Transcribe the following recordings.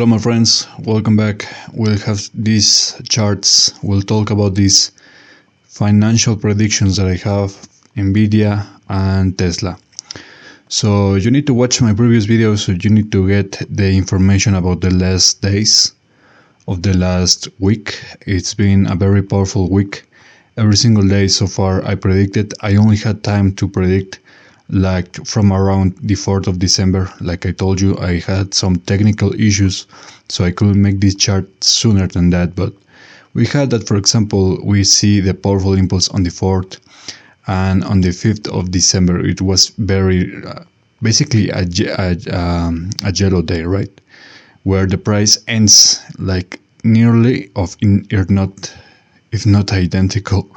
Hello my friends, welcome back. We'll have these charts, we'll talk about these financial predictions that I have, NVIDIA and Tesla. So you need to watch my previous videos, so you need to get the information about the last days of the last week. It's been a very powerful week. Every single day so far I predicted. I only had time to predict like from around the 4th of December. Like I told you, I had some technical issues, so I couldn't make this chart sooner than that. But we had that, for example, we see the powerful impulse on the 4th, and on the 5th of December, it was very, basically a yellow day, right? Where the price ends like nearly if not identical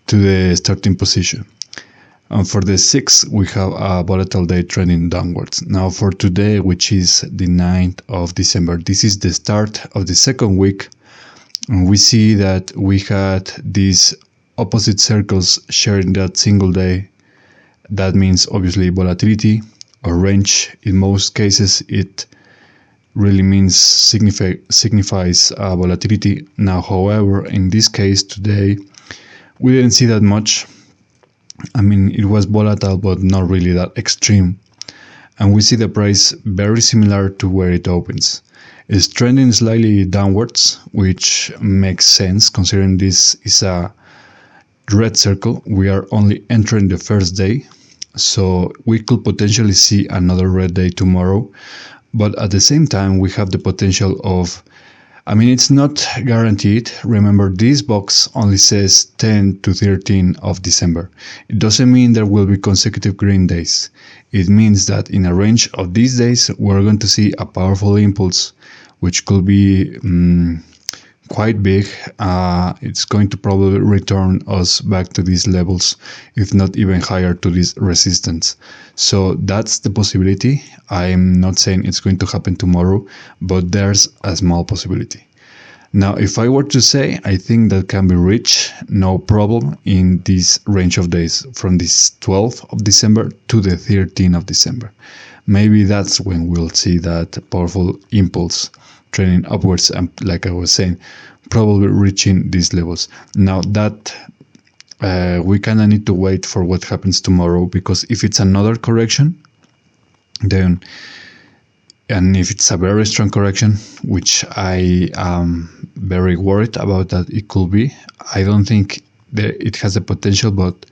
to the starting position. And for the 6th, we have a volatile day trending downwards. Now for today, which is the 9th of December, this is the start of the second week. And we see that we had these opposite circles sharing that single day. That means obviously volatility or range. In most cases, it really means signifies volatility. Now, however, in this case today, we didn't see that much. I mean, it was volatile, but not really that extreme. And we see the price very similar to where it opens. It's trending slightly downwards, which makes sense considering this is a red circle. We are only entering the first day, so we could potentially see another red day tomorrow. But at the same time, we have the potential of, I mean, it's not guaranteed. Remember, this box only says 10 to 13 of December. It doesn't mean there will be consecutive green days. It means that in a range of these days, we're going to see a powerful impulse, which could be quite big. It's going to probably return us back to these levels, if not even higher, to this resistance. So that's the possibility. I'm not saying it's going to happen tomorrow, but there's a small possibility. Now, if I were to say, I think that can be reached, no problem, in this range of days, from this 12th of December to the 13th of December. Maybe that's when we'll see that powerful impulse trending upwards, and like I was saying, probably reaching these levels. Now that we kind of need to wait for what happens tomorrow, because if it's another correction, then, and if it's a very strong correction, which I am very worried about that it could be, I don't think that it has the potential, but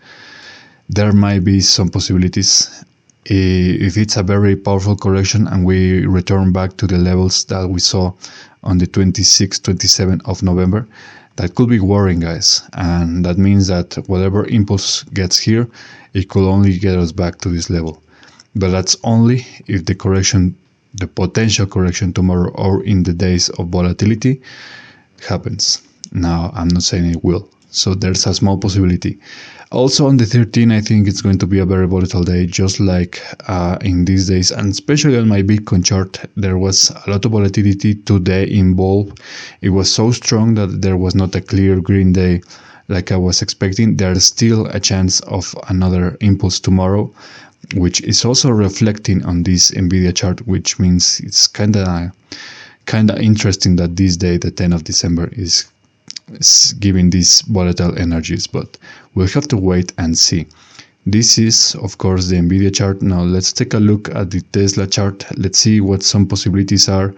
there might be some possibilities. If it's a very powerful correction and we return back to the levels that we saw on the 26th, 27th of November, that could be worrying, guys. And that means that whatever impulse gets here, it could only get us back to this level. But that's only if the correction, the potential correction tomorrow or in the days of volatility happens. Now, I'm not saying it will. So there's a small possibility. Also on the 13th, I think it's going to be a very volatile day, just like in these days, and especially on my Bitcoin chart, there was a lot of volatility today involved. It was so strong that there was not a clear green day like I was expecting. There's still a chance of another impulse tomorrow, which is also reflecting on this NVIDIA chart, which means it's kind of interesting that this day, the 10th of December, is giving these volatile energies, but we'll have to wait and see. This is, of course, the NVIDIA chart. Now let's take a look at the Tesla chart. Let's see what some possibilities are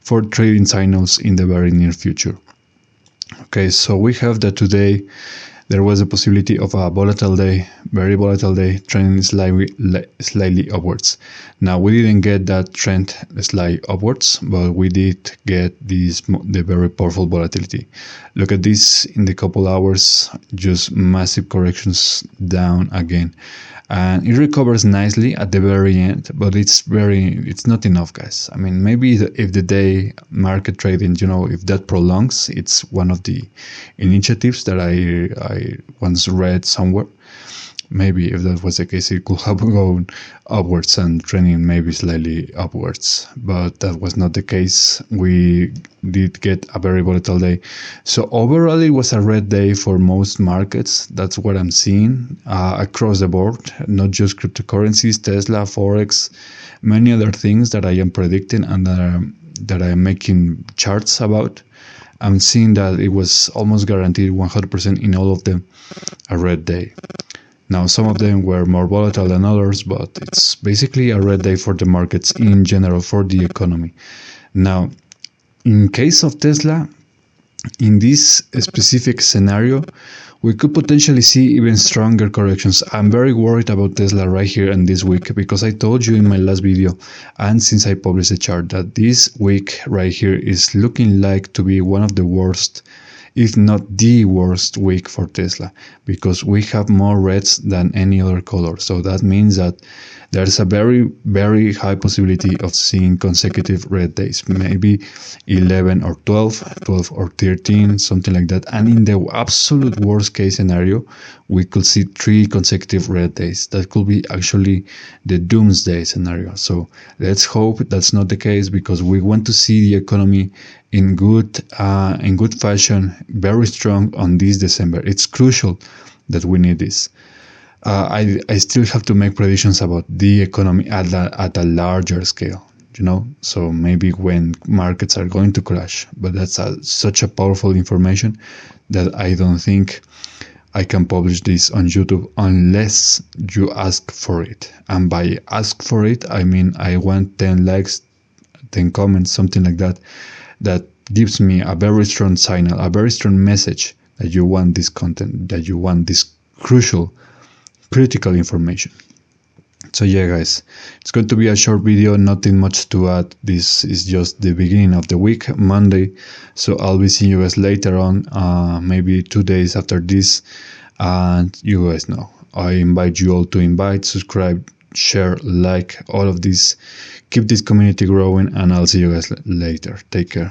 for trading signals in the very near future. Okay, so we have that today there was a possibility of a volatile day, very volatile day, trending slightly upwards. Now, we didn't get that trend slightly upwards, but we did get the very powerful volatility. Look at this in the couple hours, just massive corrections down again. And it recovers nicely at the very end, but it's not enough, guys. I mean, maybe if the day market trading, if that prolongs, it's one of the initiatives that I once read somewhere. Maybe if that was the case, it could have gone upwards and trending maybe slightly upwards, but that was not the case. We did get a very volatile day. So overall, it was a red day for most markets. That's what I'm seeing across the board, not just cryptocurrencies, Tesla, Forex, many other things that I am predicting and that that I'm making charts about, I'm seeing that it was almost guaranteed 100% in all of them a red day. Now, some of them were more volatile than others, but it's basically a red day for the markets in general, for the economy. Now, in case of Tesla, in this specific scenario, we could potentially see even stronger corrections. I'm very worried about Tesla right here and this week, because I told you in my last video and since I published the chart that this week right here is looking like to be one of the worst, if not the worst week for Tesla, because we have more reds than any other color. So that means that there's a very, very high possibility of seeing consecutive red days, maybe 11 or 12 or 13, something like that. And in the absolute worst case scenario, we could see 3 consecutive red days. That could be actually the doomsday scenario. So let's hope that's not the case, because we want to see the economy in good fashion, very strong on this December. It's crucial that we need this. I still have to make predictions about the economy at a larger scale, so maybe when markets are going to crash. But that's such a powerful information that I don't think I can publish this on YouTube unless you ask for it. And by ask for it, I mean I want 10 likes, 10 comments, something like that. That gives me a very strong signal, a very strong message that you want this content, that you want this crucial, critical information. So yeah, guys, it's going to be a short video, nothing much to add. This is just the beginning of the week, Monday. So I'll be seeing you guys later on, maybe 2 days after this. And you guys know, I invite you all to subscribe, share, like, all of this. Keep this community growing, and I'll see you guys later. Take care.